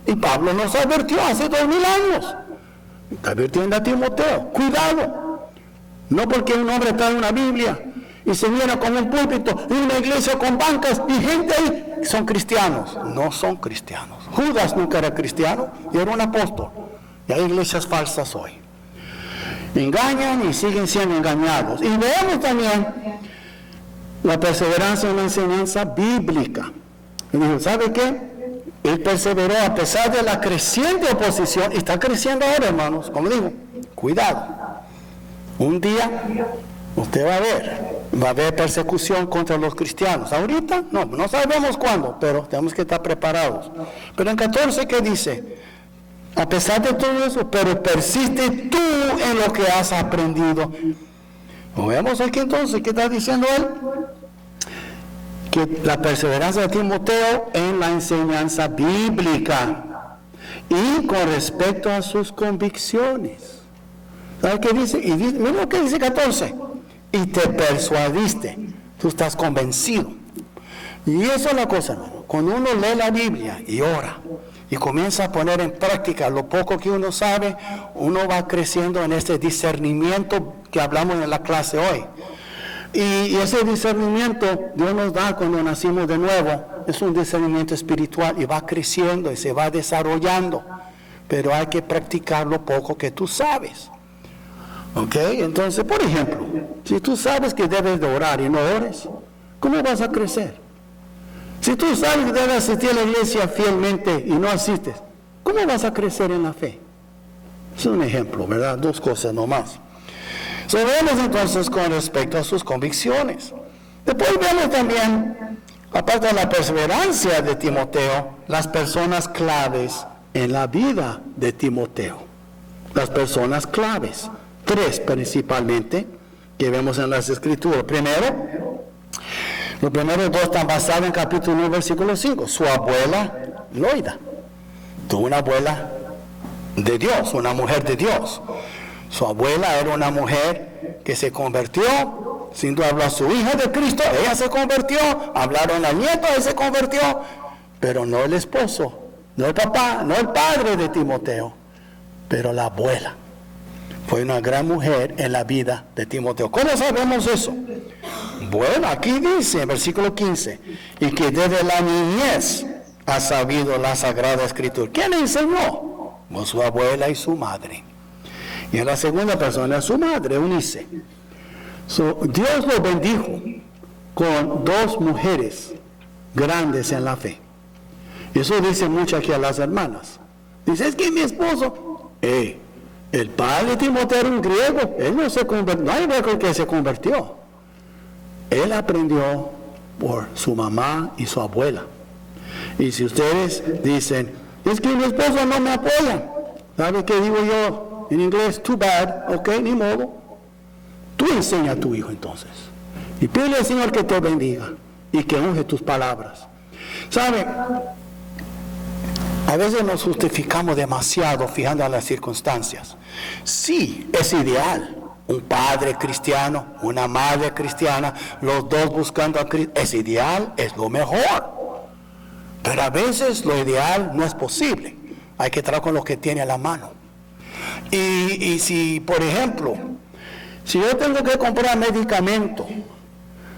Y Pablo nos advirtió hace 2000 años. Está advirtiendo a Timoteo, cuidado. No porque un hombre trae una Biblia y se viene con un púlpito y una iglesia con bancas y gente ahí, son cristianos. No son cristianos. Judas nunca era cristiano y era un apóstol. Y hay iglesias falsas hoy. Engañan y siguen siendo engañados. Y veamos también la perseverancia en la enseñanza bíblica. Y dijo, ¿sabe qué? Él perseveró a pesar de la creciente oposición, y está creciendo ahora, hermanos. Como digo, cuidado. Un día usted va a haber persecución contra los cristianos. Ahorita no sabemos cuándo, pero tenemos que estar preparados. Pero en 14, ¿qué dice? A pesar de todo eso, pero persiste tú en lo que has aprendido. Vemos aquí entonces, ¿qué está diciendo él? Que la perseverancia de Timoteo en la enseñanza bíblica y con respecto a sus convicciones. ¿Sabe qué dice? Y dice, mira lo que dice 14. Y te persuadiste. Tú estás convencido. Y eso es la cosa, hermano. Cuando uno lee la Biblia y ora y comienza a poner en práctica lo poco que uno sabe, uno va creciendo en este discernimiento que hablamos en la clase hoy. Y ese discernimiento Dios nos da cuando nacimos de nuevo. Es un discernimiento espiritual y va creciendo y se va desarrollando. Pero hay que practicar lo poco que tú sabes. ¿Ok? Entonces, por ejemplo, si tú sabes que debes de orar y no ores, ¿cómo vas a crecer? Si tú sabes que debes asistir a la iglesia fielmente y no asistes, ¿cómo vas a crecer en la fe? Es un ejemplo, ¿verdad? Dos cosas nomás. Vemos entonces con respecto a sus convicciones. Después vemos también, aparte de la perseverancia de Timoteo, las personas claves en la vida de Timoteo. Las personas claves. 3 principalmente, que vemos en las Escrituras. Primero, los primeros 2 están basados en capítulo 1, versículo 5. Su abuela, Loida, tuvo una abuela de Dios, una mujer de Dios. Su abuela era una mujer que se convirtió, sin duda habló a su hija de Cristo, ella se convirtió, hablaron al nieto, él se convirtió, pero no el esposo, no el papá, no el padre de Timoteo, pero la abuela. Fue una gran mujer en la vida de Timoteo. ¿Cómo sabemos eso? Bueno, aquí dice en versículo 15, y que desde la niñez ha sabido la Sagrada Escritura. ¿Quién le enseñó? Pues su abuela y su madre. Y en la segunda persona, su madre, Eunice. Dios lo bendijo con 2 mujeres grandes en la fe. Eso dice mucho aquí a las hermanas. Dice, es que mi esposo, el padre de Timoteo era un griego, él no se convirtió, no hay récord que se convirtió. Él aprendió por su mamá y su abuela. Y si ustedes dicen, es que mi esposo no me apoya, ¿sabe qué digo yo en inglés? Too bad, ok, ni modo. Tú enseña a tu hijo entonces. Y pídele al Señor que te bendiga y que unge tus palabras. ¿Sabe? A veces nos justificamos demasiado fijando en las circunstancias. Sí, es ideal. Un padre cristiano, una madre cristiana, los dos buscando a Cristo. Es ideal, es lo mejor. Pero a veces lo ideal no es posible. Hay que trabajar con lo que tiene a la mano. Y si, por ejemplo, si yo tengo que comprar medicamento,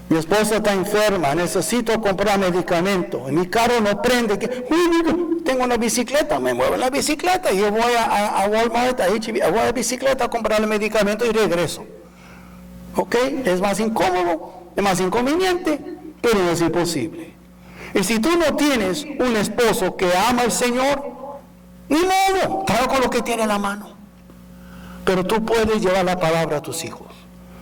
mi esposa está enferma, necesito comprar medicamento, y mi carro no prende, tengo una bicicleta, me muevo en la bicicleta y yo voy a Walmart, a H&B, voy a la bicicleta a comprar el medicamento y regreso. ¿Ok? Es más incómodo, es más inconveniente, pero no es imposible. Y si tú no tienes un esposo que ama al Señor, ni modo, trabaja con lo que tiene en la mano. Pero tú puedes llevar la palabra a tus hijos.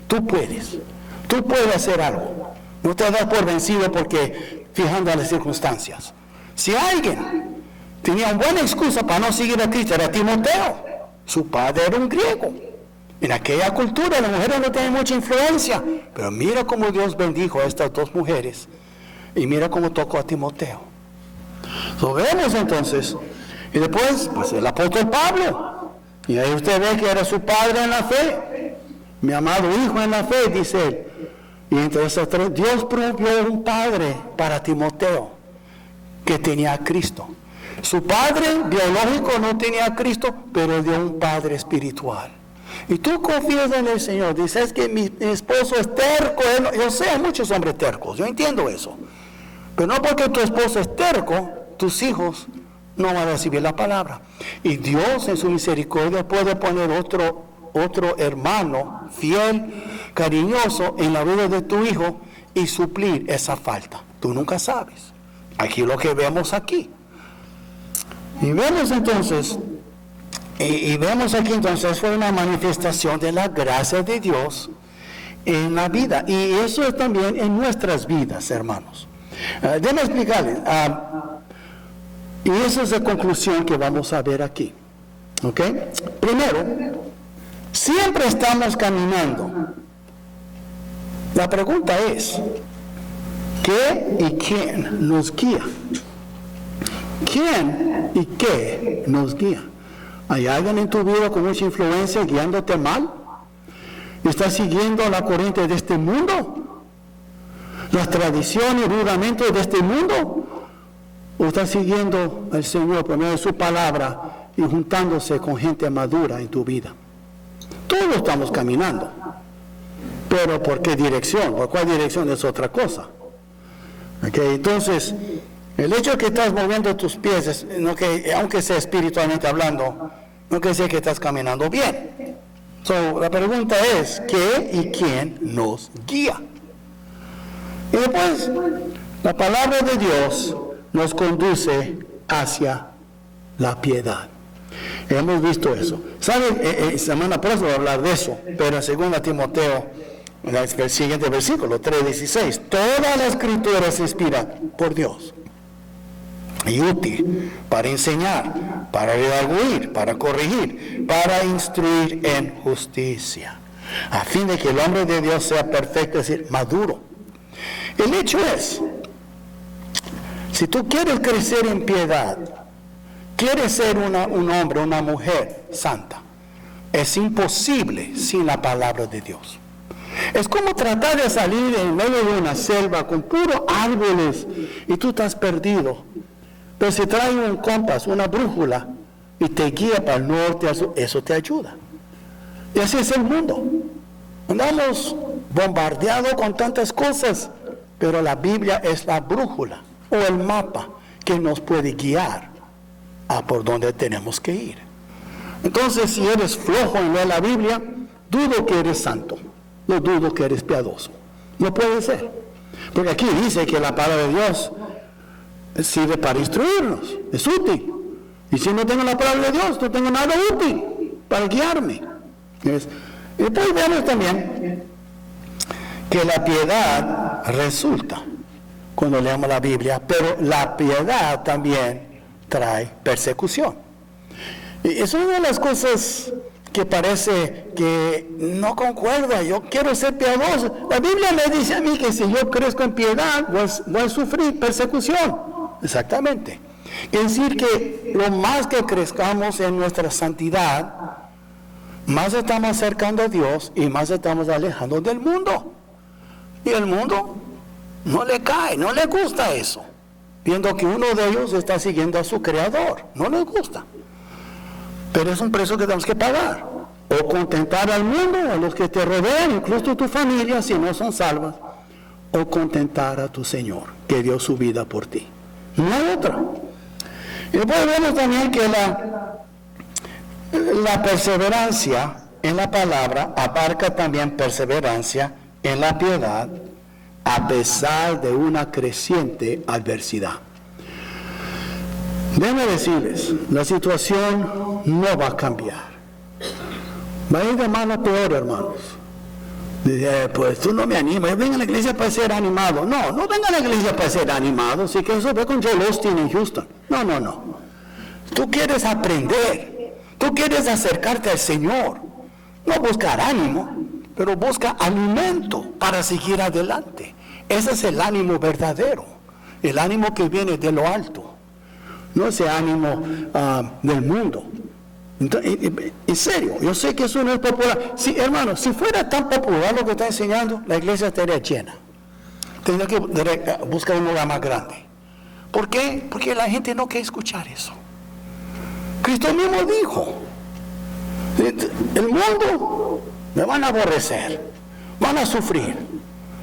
Tú puedes hacer algo. No te das por vencido porque fijando las circunstancias. Si alguien tenía una buena excusa para no seguir a Cristo, era Timoteo. Su padre era un griego. En aquella cultura las mujeres no tenían mucha influencia. Pero mira cómo Dios bendijo a estas 2 mujeres. Y mira cómo tocó a Timoteo. Vemos entonces. Y después, pues el apóstol Pablo. Y ahí usted ve que era su padre en la fe. Mi amado hijo en la fe, dice él. Y entre esos 3, Dios proveyó un padre para Timoteo que tenía a Cristo. Su padre biológico no tenía a Cristo, pero dio un padre espiritual. Y tú confías en el Señor, dices que mi esposo es terco. Yo sé, hay muchos hombres tercos, yo entiendo eso. Pero no porque tu esposo es terco, tus hijos no van a recibir la palabra. Y Dios en su misericordia puede poner otro hermano fiel, cariñoso en la vida de tu hijo y suplir esa falta. Tú nunca sabes. Aquí lo que vemos aquí. Y vemos entonces, y vemos aquí entonces fue una manifestación de la gracia de Dios en la vida. Y eso es también en nuestras vidas, hermanos. Déjenme explicarles. Y esa es la conclusión que vamos a ver aquí. ¿Ok? Primero, siempre estamos caminando. La pregunta es, ¿qué y quién nos guía? ¿Quién y qué nos guía? ¿Hay alguien en tu vida con mucha influencia guiándote mal? ¿Estás siguiendo la corriente de este mundo? ¿Las tradiciones y rudamentos de este mundo? ¿O estás siguiendo al Señor por medio de su palabra y juntándose con gente madura en tu vida? Todos estamos caminando. Pero ¿por qué dirección? ¿Por cuál dirección es otra cosa? Okay, entonces, el hecho de que estás moviendo tus pies, aunque sea espiritualmente hablando, no quiere decir que estás caminando bien. La pregunta es, ¿qué y quién nos guía? Y después, la palabra de Dios nos conduce hacia la piedad. Hemos visto eso. ¿Saben? Semana próxima voy a hablar de eso, pero en 2 Timoteo, el siguiente versículo, 3:16, toda la escritura es inspirada por Dios y útil para enseñar, para redarguir, para corregir, para instruir en justicia, a fin de que el hombre de Dios sea perfecto, es decir, maduro. El hecho es, si tú quieres crecer en piedad, quieres ser un hombre, una mujer santa, es imposible sin la palabra de Dios. Es como tratar de salir en medio de una selva con puros árboles y tú estás perdido. Pero si trae un compás, una brújula, y te guía para el norte, eso te ayuda. Y así es el mundo. Andamos bombardeados con tantas cosas, pero la Biblia es la brújula o el mapa que nos puede guiar a por donde tenemos que ir. Entonces, si eres flojo en leer la Biblia, dudo que eres santo, no dudo que eres piadoso. No puede ser. Porque aquí dice que la palabra de Dios sirve para instruirnos, es útil. Y si no tengo la palabra de Dios, no tengo nada útil para guiarme. Y después vemos también que la piedad resulta cuando leemos la Biblia, pero la piedad también trae persecución. Y es una de las cosas que parece que no concuerda. Yo quiero ser piadoso. La Biblia me dice a mí que si yo crezco en piedad, voy a sufrir persecución. Exactamente. Es decir, que lo más que crezcamos en nuestra santidad, más estamos acercando a Dios y más estamos alejando del mundo. Y el mundo no le cae, no le gusta eso. Viendo que uno de ellos está siguiendo a su Creador. No les gusta. Pero es un precio que tenemos que pagar. O contentar al mundo, a los que te rodean, incluso tu familia, si no son salvas. O contentar a tu Señor, que dio su vida por ti. No hay otra. Y después vemos también que la perseverancia en la palabra abarca también perseverancia en la piedad, a pesar de una creciente adversidad. Déjenme decirles, la situación no va a cambiar. Va a ir de mal a peor, hermanos. Dice, pues tú no me animas, venga a la iglesia para ser animado. No, no venga a la iglesia para ser animado. Si que eso ve con Joel Osteen en Houston. No. Tú quieres aprender. Tú quieres acercarte al Señor. No buscar ánimo, pero busca alimento para seguir adelante. Ese es el ánimo verdadero. El ánimo que viene de lo alto. No ese ánimo del mundo. Entonces, en serio, yo sé que eso no es popular. Sí, hermano, si fuera tan popular lo que está enseñando, la iglesia estaría llena. Tendría que buscar un lugar más grande. ¿Por qué? Porque la gente no quiere escuchar eso. Cristo mismo dijo, el mundo me van a aborrecer, van a sufrir.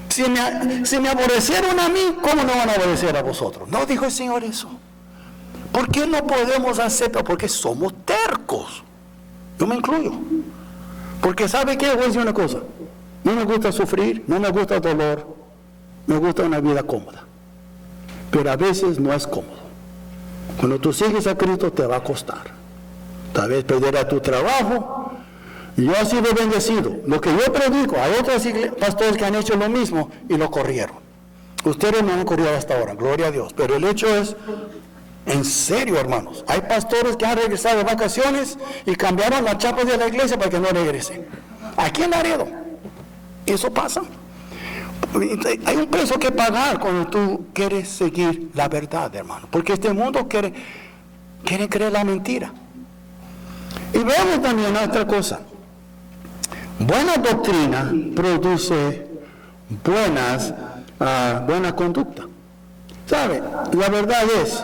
Si me aborrecieron a mí, ¿cómo no van a aborrecer a vosotros? No dijo el Señor eso. ¿Por qué no podemos hacerlo? Porque somos tercos. Yo me incluyo. Porque ¿sabe qué? Voy a decir una cosa. No me gusta sufrir, no me gusta el dolor, me gusta una vida cómoda. Pero a veces no es cómodo. Cuando tú sigues a Cristo te va a costar. Tal vez perderás tu trabajo. Yo he sido bendecido. Lo que yo predico, hay otros pastores que han hecho lo mismo y lo corrieron. Ustedes no han corrido hasta ahora, gloria a Dios. Pero el hecho es, en serio, hermanos, hay pastores que han regresado de vacaciones y cambiaron la chapa de la iglesia para que no regresen. Aquí en Laredo, eso pasa. Hay un precio que pagar cuando tú quieres seguir la verdad, hermano. Porque este mundo quiere creer la mentira. Y veamos también otra cosa. Buena doctrina produce buena conducta. ¿Sabe? La verdad es,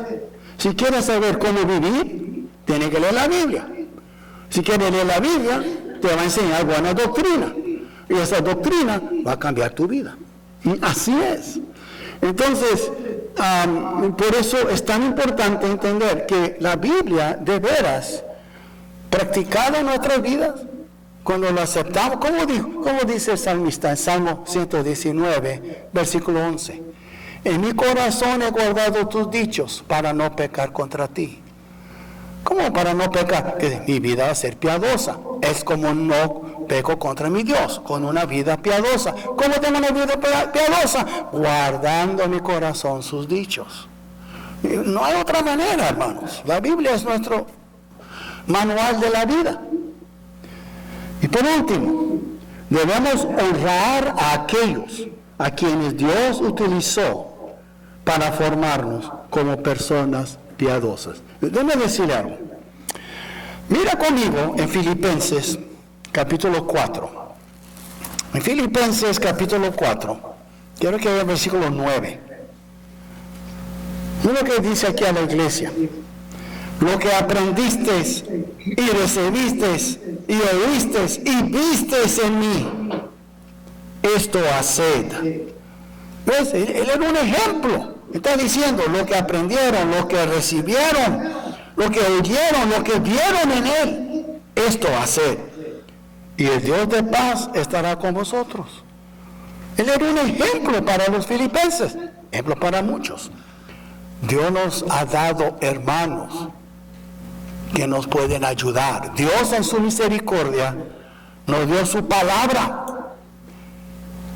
si quieres saber cómo vivir, tienes que leer la Biblia. Si quieres leer la Biblia, te va a enseñar buena doctrina. Y esa doctrina va a cambiar tu vida. Y así es. Entonces, por eso es tan importante entender que la Biblia, de veras, practicada en nuestras vidas, cuando lo aceptamos, ¿cómo dice el salmista en Salmo 119, versículo 11? En mi corazón he guardado tus dichos para no pecar contra ti. ¿Cómo para no pecar? Que mi vida va a ser piadosa. Es como no peco contra mi Dios, con una vida piadosa. ¿Cómo tengo una vida piadosa? Guardando en mi corazón sus dichos. No hay otra manera, hermanos. La Biblia es nuestro manual de la vida. Y por último, debemos honrar a aquellos a quienes Dios utilizó para formarnos como personas piadosas. Déjame decir algo. Mira conmigo en Filipenses capítulo 4. En Filipenses capítulo 4, quiero que vea el versículo 9. Mira lo que dice aquí a la iglesia. Lo que aprendisteis y recibisteis y oísteis y visteis en mí, esto haced. ¿Ves? Él era un ejemplo. Está diciendo lo que aprendieron, lo que recibieron, lo que oyeron, lo que vieron en él, esto haced. Y el Dios de paz estará con vosotros. Él era un ejemplo para los filipenses, ejemplo para muchos. Dios nos ha dado hermanos que nos pueden ayudar. Dios en su misericordia nos dio su palabra,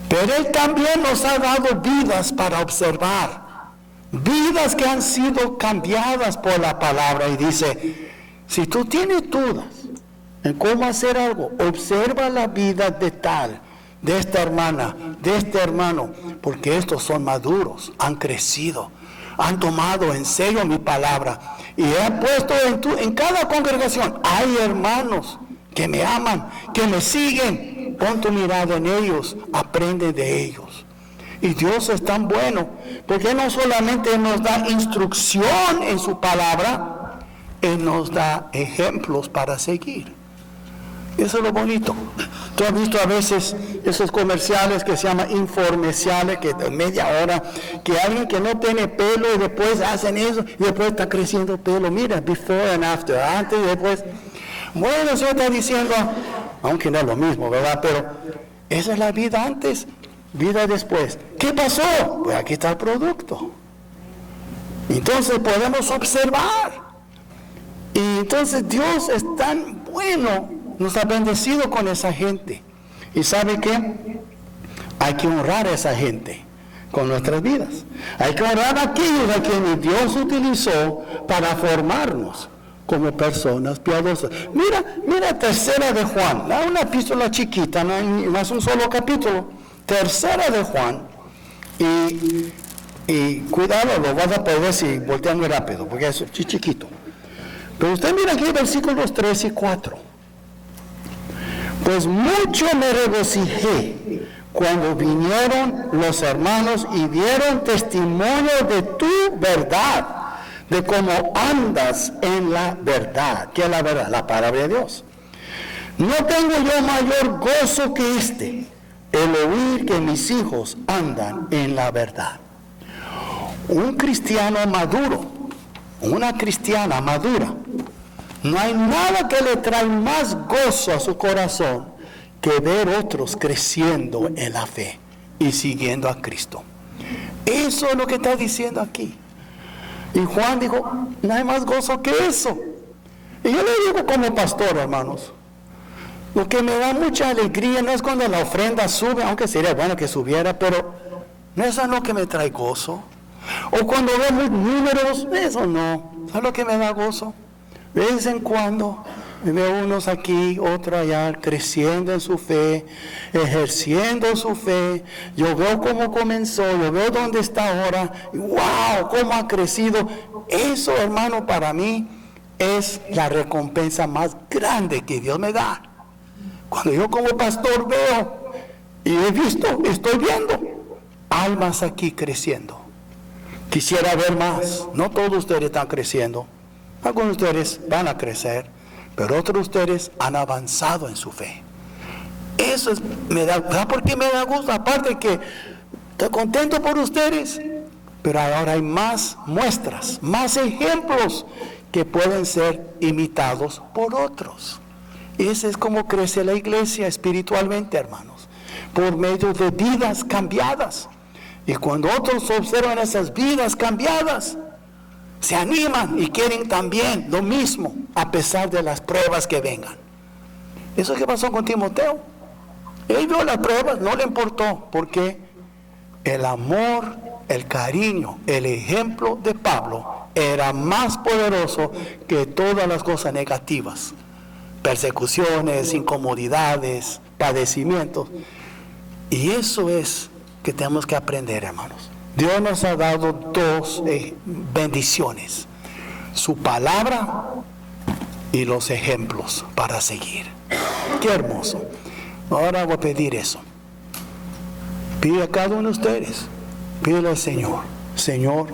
pero Él también nos ha dado vidas para observar, vidas que han sido cambiadas por la palabra. Y dice, si tú tienes dudas en cómo hacer algo, observa la vida de esta hermana, de este hermano, porque estos son maduros, han crecido, han tomado en serio mi palabra. Y he puesto en cada congregación, hay hermanos que me aman, que me siguen. Pon tu mirada en ellos, aprende de ellos. Y Dios es tan bueno, porque no solamente nos da instrucción en su palabra, Él nos da ejemplos para seguir. Eso es lo bonito. Tú has visto a veces esos comerciales que se llaman informeciales, que de media hora, que alguien que no tiene pelo y después hacen eso y después está creciendo pelo. Mira, before and after, antes y después. Bueno, eso está diciendo, aunque no es lo mismo, ¿verdad? Pero esa es la vida antes, vida después. ¿Qué pasó? Pues aquí está el producto. Entonces podemos observar. Y entonces Dios es tan bueno, nos ha bendecido con esa gente. ¿Y sabe qué? Hay que honrar a esa gente con nuestras vidas. Hay que honrar a aquellos a quienes Dios utilizó para formarnos como personas piadosas. Mira Tercera de Juan, una epístola chiquita, no hay más un solo capítulo. Tercera de Juan, y cuidado, lo vas a poder ver si voltean muy rápido, porque es chiquito. Pero usted mira aquí versículos 3 y 4. Pues mucho me regocijé cuando vinieron los hermanos y dieron testimonio de tu verdad, de cómo andas en la verdad. ¿Qué es la verdad? La palabra de Dios. No tengo yo mayor gozo que este, el oír que mis hijos andan en la verdad. Un cristiano maduro, una cristiana madura, no hay nada que le trae más gozo a su corazón que ver otros creciendo en la fe y siguiendo a Cristo. Eso es lo que está diciendo aquí. Y Juan dijo, no hay más gozo que eso. Y yo le digo como pastor, hermanos, lo que me da mucha alegría no es cuando la ofrenda sube, aunque sería bueno que subiera, pero no es lo que me trae gozo. O cuando vemos números, eso no. ¿Sabes lo que me da gozo? De vez en cuando veo unos aquí, otros allá, creciendo en su fe, ejerciendo su fe. Yo veo cómo comenzó, yo veo dónde está ahora. Y ¡wow! Cómo ha crecido. Eso, hermano, para mí es la recompensa más grande que Dios me da. Cuando yo como pastor veo y he visto, estoy viendo almas aquí creciendo. Quisiera ver más. No todos ustedes están creciendo. Algunos de ustedes van a crecer, pero otros de ustedes han avanzado en su fe. Eso es, ¿sabes por qué me da gusto? Aparte que estoy contento por ustedes, pero ahora hay más muestras, más ejemplos que pueden ser imitados por otros. Ese es como crece la iglesia espiritualmente, hermanos, por medio de vidas cambiadas. Y cuando otros observan esas vidas cambiadas, se animan y quieren también lo mismo, a pesar de las pruebas que vengan. Eso es lo que pasó con Timoteo. Él vio las pruebas, no le importó, porque el amor, el cariño, el ejemplo de Pablo era más poderoso que todas las cosas negativas. Persecuciones, incomodidades, padecimientos. Y eso es que tenemos que aprender, hermanos. Dios nos ha dado dos bendiciones: su palabra y los ejemplos para seguir. Qué hermoso. Ahora voy a pedir eso. Pide a cada uno de ustedes, pídele al Señor: Señor,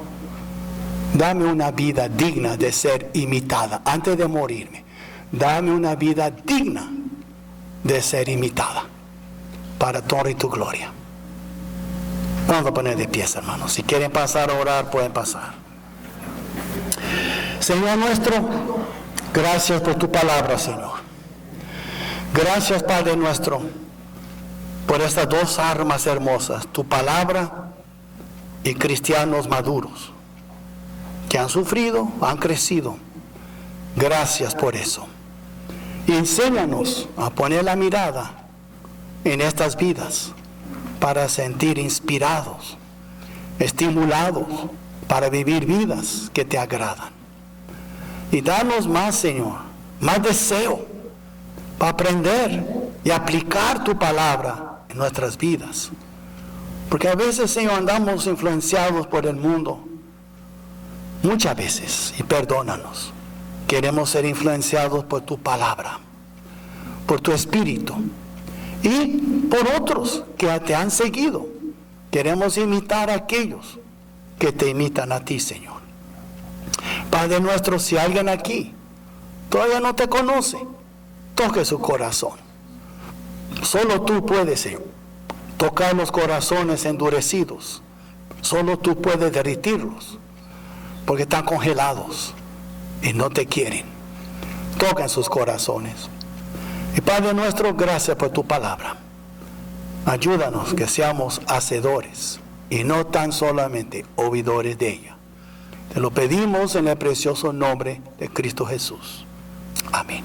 dame una vida digna de ser imitada antes de morirme. Dame una vida digna de ser imitada para tu honra y tu gloria. Vamos a poner de pie, hermanos. Si quieren pasar a orar, pueden pasar. Señor nuestro, gracias por tu palabra, Señor. Gracias, Padre nuestro, por estas dos armas hermosas, tu palabra y cristianos maduros, que han sufrido, han crecido. Gracias por eso. Y enséñanos a poner la mirada en estas vidas para sentir inspirados, estimulados, para vivir vidas que te agradan. Y danos más, Señor, más deseo para aprender y aplicar tu palabra en nuestras vidas. Porque a veces, Señor, andamos influenciados por el mundo. Muchas veces, y perdónanos, queremos ser influenciados por tu palabra, por tu espíritu y por otros que te han seguido. Queremos imitar a aquellos que te imitan a ti, Señor. Padre nuestro, si alguien aquí todavía no te conoce, toque su corazón. Solo tú puedes, Señor, tocar los corazones endurecidos. Solo tú puedes derretirlos, porque están congelados y no te quieren. Toca en sus corazones. Y Padre nuestro, gracias por tu palabra. Ayúdanos que seamos hacedores y no tan solamente oidores de ella. Te lo pedimos en el precioso nombre de Cristo Jesús. Amén.